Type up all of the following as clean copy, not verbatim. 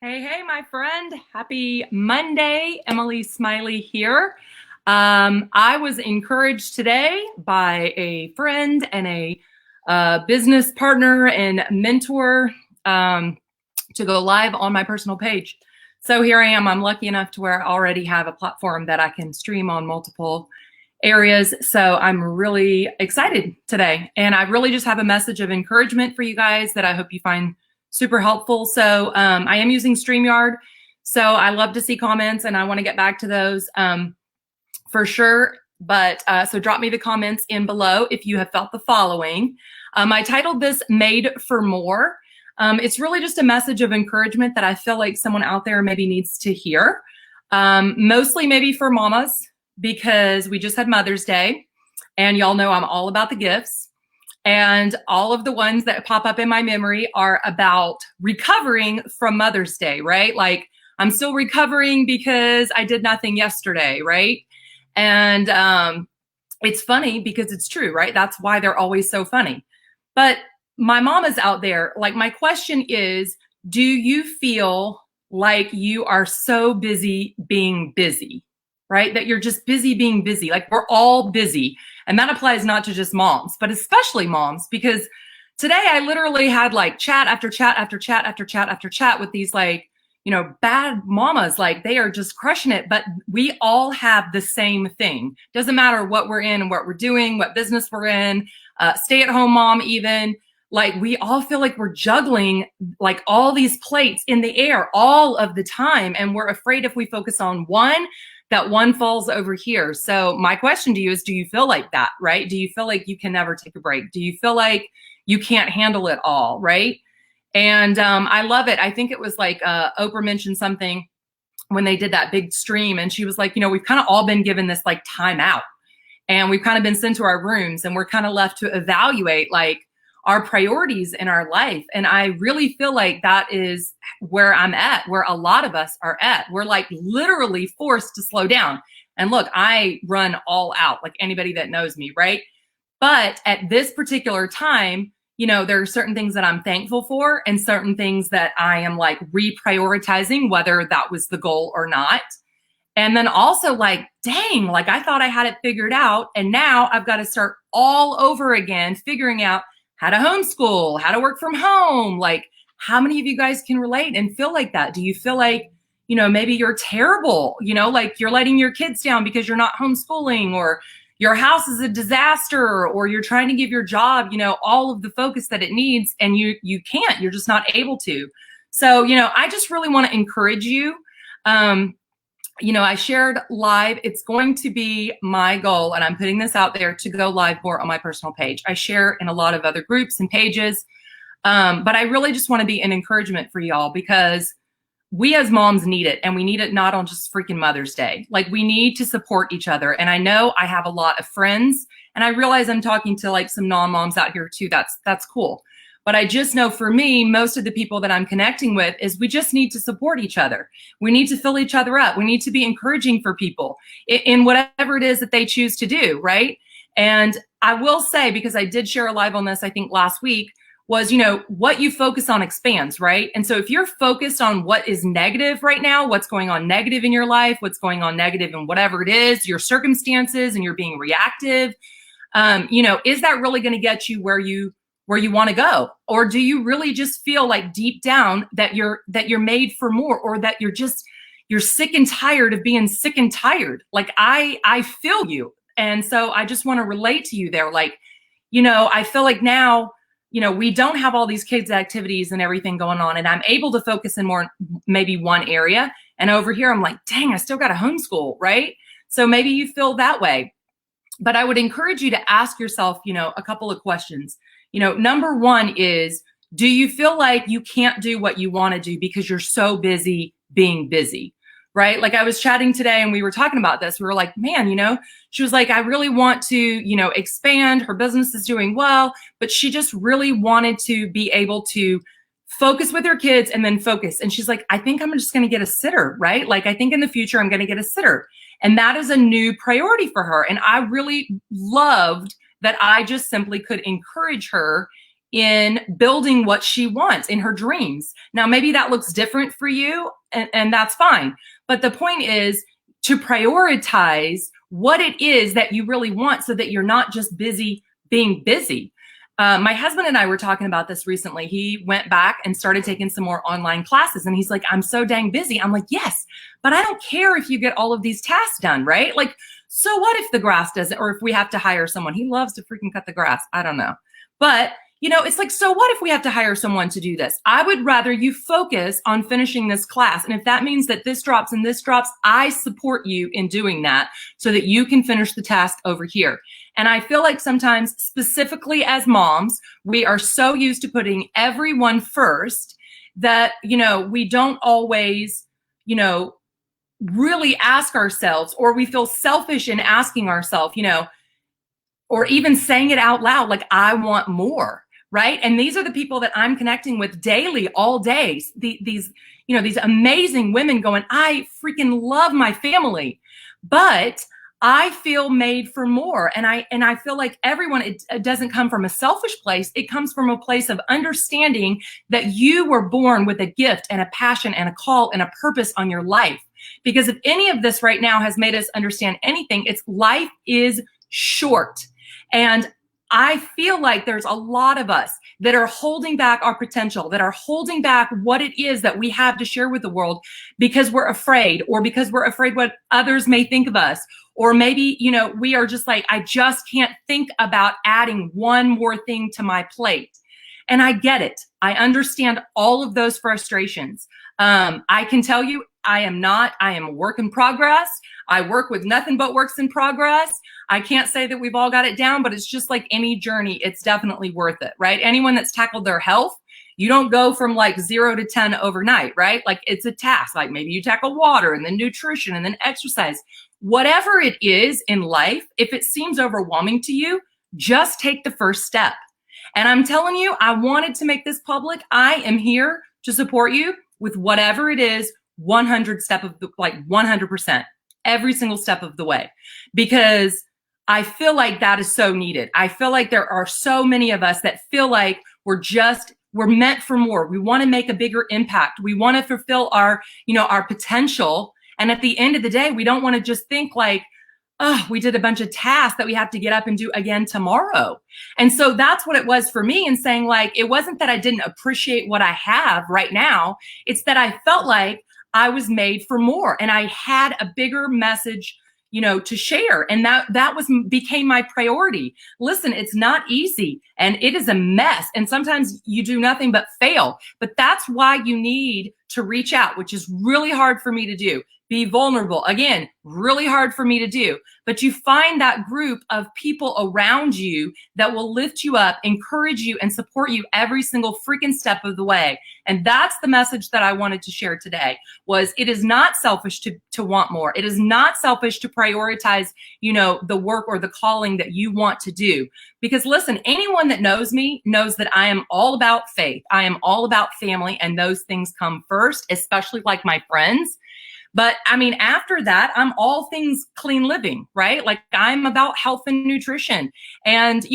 Hey, my friend. Happy Monday. Emily Smiley here. I was encouraged today by a friend and a business partner and mentor to go live on my personal page. So here I am. I'm lucky enough to where I already have a platform that I can stream on multiple areas. So I'm really excited today. And I really just have a message of encouragement for you guys that I hope you find super helpful. So I am using StreamYard. So I love to see comments and I want to get back to those for sure. But so drop me the comments in below if you have felt the following. I titled this Made for More. It's really just a message of encouragement that I feel like someone out there maybe needs to hear. Mostly maybe for mamas, because we just had Mother's Day and y'all know I'm all about the gifts. And all of the ones that pop up in my memory are about recovering from Mother's Day, right? Like I'm still recovering because I did nothing yesterday, right? And it's funny because it's true, right? That's why they're always so funny. But my mama's out there. Like my question is, do you feel like you are so busy being busy, right? That you're just busy being busy. Like we're all busy. And that applies not to just moms, but especially moms, because today I literally had like chat after chat after chat after chat after chat with these like, bad mamas. Like they are just crushing it, but we all have the same thing. Doesn't matter what we're in and what we're doing, what business we're in, stay at home mom, even like we all feel like we're juggling like all these plates in the air all of the time. And we're afraid if we focus on one, that one falls over here. So my question to you is, do you feel like that, right? Do you feel like you can never take a break? Do you feel like you can't handle it all, right? And I love it. I think it was like Oprah mentioned something when they did that big stream. And she was like, we've kind of all been given this like time out. And we've kind of been sent to our rooms and we're kind of left to evaluate like our priorities in our life. And I really feel like that is where I'm at, where a lot of us are at. We're like literally forced to slow down. And look, I run all out like anybody that knows me, right? But at this particular time, there are certain things that I'm thankful for and certain things that I am like reprioritizing, whether that was the goal or not. And then also like, dang, like I thought I had it figured out. And now I've got to start all over again, figuring out how to homeschool, how to work from home. Like how many of you guys can relate and feel like that? Do you feel like, maybe you're terrible, like you're letting your kids down because you're not homeschooling, or your house is a disaster, or you're trying to give your job, all of the focus that it needs and you can't, you're just not able to. So, I just really want to encourage you. I shared live. It's going to be my goal, and I'm putting this out there to go live more on my personal page. I share in a lot of other groups and pages, but I really just want to be an encouragement for y'all because we as moms need it, and we need it not on just freaking Mother's Day. Like we need to support each other. And I know I have a lot of friends, and I realize I'm talking to like some non-moms out here too. That's cool. But I just know for me, most of the people that I'm connecting with is we just need to support each other. We need to fill each other up. We need to be encouraging for people in whatever it is that they choose to do, right? And I will say, because I did share a live on this, I think last week, was, what you focus on expands, right? And so if you're focused on what is negative right now, what's going on negative in your life, what's going on negative in whatever it is, your circumstances, and you're being reactive, is that really going to get you where you want to go? Or do you really just feel like deep down that you're made for more, or that you're sick and tired of being sick and tired? Like I feel you. And so I just want to relate to you there. Like, I feel like now, we don't have all these kids activities and everything going on, and I'm able to focus in more, maybe one area. And over here, I'm like, dang, I still got to homeschool, right? So maybe you feel that way, but I would encourage you to ask yourself, a couple of questions. Number one is, do you feel like you can't do what you want to do because you're so busy being busy, right? Like I was chatting today and we were talking about this. We were like, man, she was like, I really want to, expand. Her business is doing well, but she just really wanted to be able to focus with her kids and then focus. And she's like, I think I'm just going to get a sitter, right? Like, I think in the future, I'm going to get a sitter. And that is a new priority for her. And I really loved that I just simply could encourage her in building what she wants in her dreams. Now, maybe that looks different for you, and that's fine. But the point is to prioritize what it is that you really want so that you're not just busy being busy. My husband and I were talking about this recently. He went back and started taking some more online classes, and he's like, I'm so dang busy. I'm like, yes, but I don't care if you get all of these tasks done, right? Like, so what if the grass doesn't, or if we have to hire someone? He loves to freaking cut the grass. I don't know. But it's like, so what if we have to hire someone to do this? I would rather you focus on finishing this class. And if that means that this drops and this drops, I support you in doing that so that you can finish the task over here. And I feel like sometimes, specifically as moms, we are so used to putting everyone first that, we don't always, really ask ourselves, or we feel selfish in asking ourselves, or even saying it out loud, like, I want more, right? And these are the people that I'm connecting with daily, all day. These amazing women going, I freaking love my family, but I feel made for more. And I feel like everyone, it doesn't come from a selfish place. It comes from a place of understanding that you were born with a gift and a passion and a call and a purpose on your life. Because if any of this right now has made us understand anything, it's life is short. And I feel like there's a lot of us that are holding back our potential, that are holding back what it is that we have to share with the world because we're afraid, or because we're afraid what others may think of us. Or maybe, we are just like, I just can't think about adding one more thing to my plate. And I get it. I understand all of those frustrations. I can tell you, I am a work in progress. I work with nothing but works in progress. I can't say that we've all got it down, but it's just like any journey. It's definitely worth it, right? Anyone that's tackled their health, you don't go from like 0 to 10 overnight, right? Like, it's a task. Like, maybe you tackle water and then nutrition and then exercise. Whatever it is in life, if it seems overwhelming to you, just take the first step. And I'm telling you, I wanted to make this public. I am here to support you with whatever it is, 100% every single step of the way, because I feel like that is so needed. I feel like there are so many of us that feel like we're meant for more. We want to make a bigger impact. We want to fulfill our potential. And at the end of the day, we don't want to just think like, oh, we did a bunch of tasks that we have to get up and do again tomorrow. And so that's what it was for me in saying, like, it wasn't that I didn't appreciate what I have right now. It's that I felt like I was made for more, and I had a bigger message, to share. And that became my priority. Listen, it's not easy, and it is a mess. And sometimes you do nothing but fail, but that's why you need to reach out, which is really hard for me to do. Be vulnerable. Again, really hard for me to do. But you find that group of people around you that will lift you up, encourage you, and support you every single freaking step of the way. And that's the message that I wanted to share today, was it is not selfish to want more. It is not selfish to prioritize, the work or the calling that you want to do. Because listen, anyone that knows me knows that I am all about faith. I am all about family, and those things come first, especially like my friends. But I mean, after that, I'm all things clean living, right? Like, I'm about health and nutrition. And,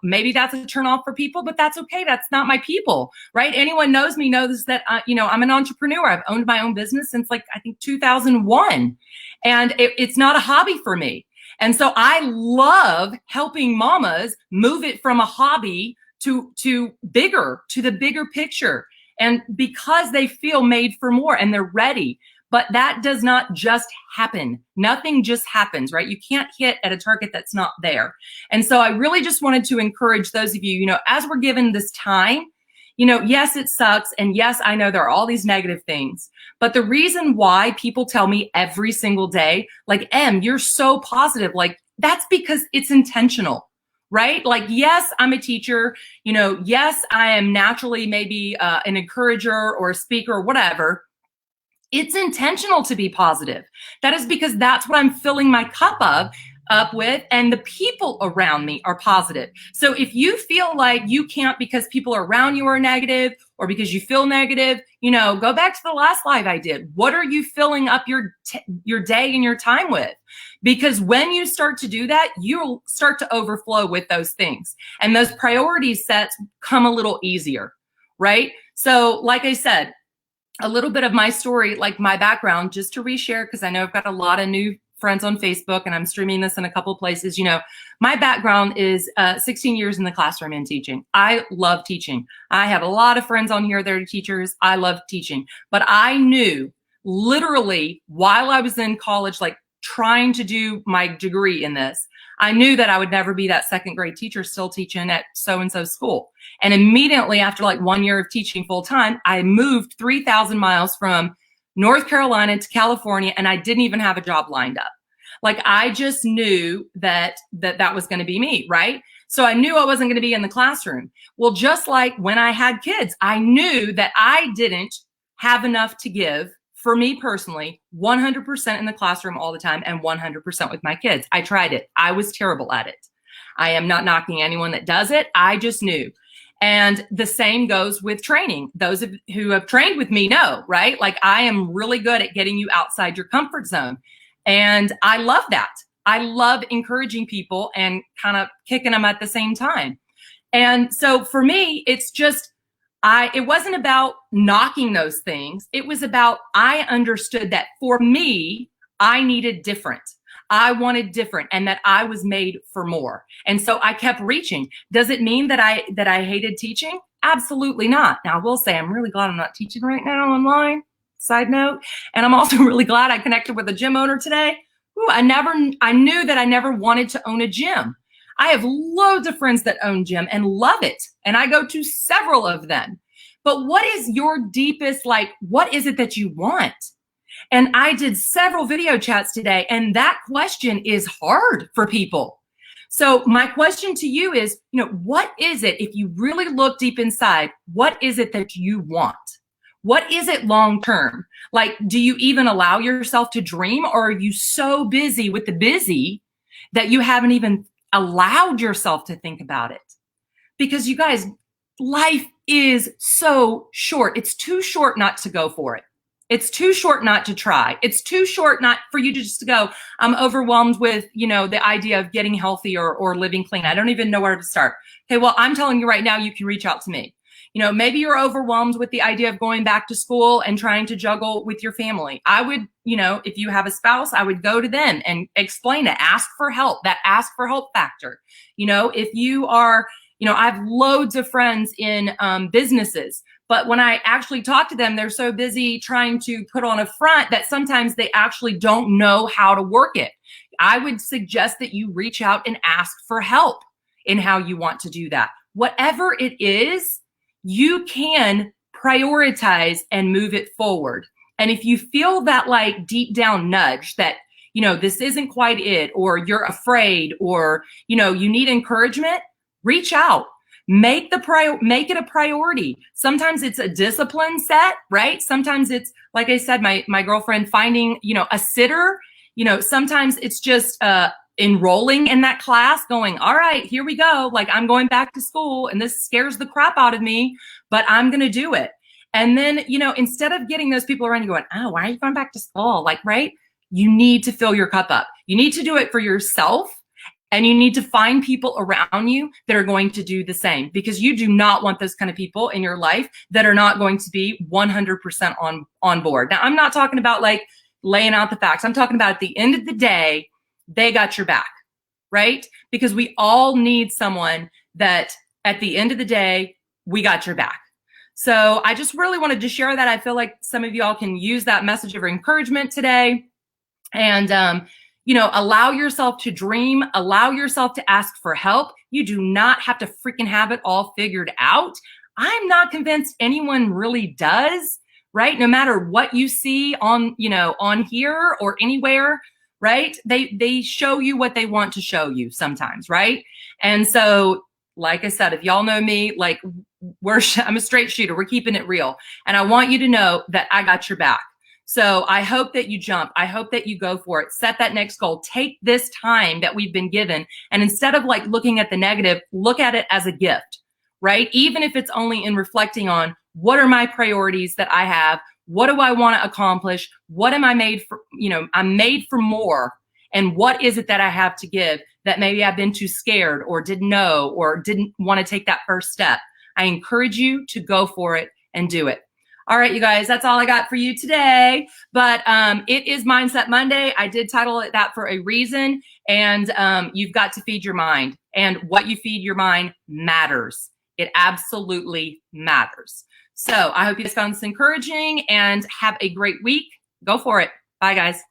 maybe that's a turn off for people, but that's okay. That's not my people, right? Anyone knows me knows that, I'm an entrepreneur. I've owned my own business since I think 2001. And it's not a hobby for me. And so I love helping mamas move it from a hobby to the bigger picture. And because they feel made for more and they're ready. But that does not just happen. Nothing just happens, right? You can't hit at a target that's not there. And so I really just wanted to encourage those of you, as we're given this time, yes, it sucks. And yes, I know there are all these negative things. But the reason why people tell me every single day, like, Em, you're so positive, like, that's because it's intentional. Right? Like, yes, I'm a teacher, yes, I am naturally maybe an encourager or a speaker or whatever. It's intentional to be positive. That is because that's what I'm filling my cup up with, and the people around me are positive. So if you feel like you can't because people around you are negative or because you feel negative, go back to the last live I did. What are you filling up your day and your time with? Because when you start to do that, you'll start to overflow with those things. And those priority sets come a little easier, right? So like I said, a little bit of my story, like my background, just to reshare, because I know I've got a lot of new friends on Facebook and I'm streaming this in a couple of places. My background is 16 years in the classroom and teaching. I love teaching. I have a lot of friends on here that are teachers. I love teaching. But I knew literally while I was in college, like trying to do my degree in this, I knew that I would never be that second grade teacher still teaching at so-and-so school. And immediately after like 1 year of teaching full time, I moved 3,000 miles from North Carolina to California, and I didn't even have a job lined up. Like I just knew that was going to be me, right? So I knew I wasn't going to be in the classroom. Well, just like when I had kids, I knew that I didn't have enough to give for me personally, 100% in the classroom all the time and 100% with my kids. I tried it. I was terrible at it. I am not knocking anyone that does it. I just knew. And the same goes with training. Those who have trained with me know, right? Like I am really good at getting you outside your comfort zone. And I love that. I love encouraging people and kind of kicking them at the same time. And so for me, it's just, it wasn't about knocking those things. It was about, I understood that for me, I needed different. I wanted different and that I was made for more. And so I kept reaching. Does it mean that I hated teaching? Absolutely not. Now I will say I'm really glad I'm not teaching right now online, side note. And I'm also really glad I connected with a gym owner today. Ooh, I knew that I never wanted to own a gym. I have loads of friends that own gym and love it. And I go to several of them. But what is your deepest, what is it that you want? And I did several video chats today, and that question is hard for people. So my question to you is, what is it, if you really look deep inside, what is it that you want? What is it long term? Like, do you even allow yourself to dream, or are you so busy with the busy that you haven't even allowed yourself to think about it? Because you guys, life is so short. It's too short not to go for it. It's too short not to try. It's too short not for you to just go, I'm overwhelmed with, the idea of getting healthy or living clean. I don't even know where to start. Okay, well, I'm telling you right now, you can reach out to me. Maybe you're overwhelmed with the idea of going back to school and trying to juggle with your family. I would, if you have a spouse, I would go to them and explain it. Ask for help, that ask for help factor. If you are, I have loads of friends in businesses, but when I actually talk to them, they're so busy trying to put on a front that sometimes they actually don't know how to work it. I would suggest that you reach out and ask for help in how you want to do that. Whatever it is, you can prioritize and move it forward. And if you feel that deep down nudge that, this isn't quite it, or you're afraid, or, you need encouragement, reach out. Make it a priority. Sometimes it's a discipline set, right? Sometimes it's, like I said, my girlfriend finding, a sitter, sometimes it's just, enrolling in that class, going, all right, here we go. Like I'm going back to school and this scares the crap out of me, but I'm going to do it. And then, instead of getting those people around you going, oh, why are you going back to school? Right? You need to fill your cup up. You need to do it for yourself. And you need to find people around you that are going to do the same, because you do not want those kind of people in your life that are not going to be 100% on board. Now, I'm not talking about laying out the facts. I'm talking about at the end of the day, they got your back, right? Because we all need someone that at the end of the day, we got your back. So I just really wanted to share that. I feel like some of y'all can use that message of encouragement today. And, allow yourself to dream, allow yourself to ask for help. You do not have to freaking have it all figured out. I'm not convinced anyone really does, right? No matter what you see on here or anywhere, right? They show you what they want to show you sometimes, right? And so, like I said, if y'all know me, I'm a straight shooter. We're keeping it real. And I want you to know that I got your back. So I hope that you jump. I hope that you go for it. Set that next goal. Take this time that we've been given, and instead of like looking at the negative, look at it as a gift, right? Even if it's only in reflecting on what are my priorities that I have, what do I want to accomplish, what am I made for? I'm made for more. And what is it that I have to give that maybe I've been too scared or didn't know or didn't want to take that first step? I encourage you to go for it and do it. All right, you guys, that's all I got for you today. But it is Mindset Monday. I did title it that for a reason. And you've got to feed your mind. And what you feed your mind matters. It absolutely matters. So I hope you guys found this encouraging and have a great week. Go for it. Bye, guys.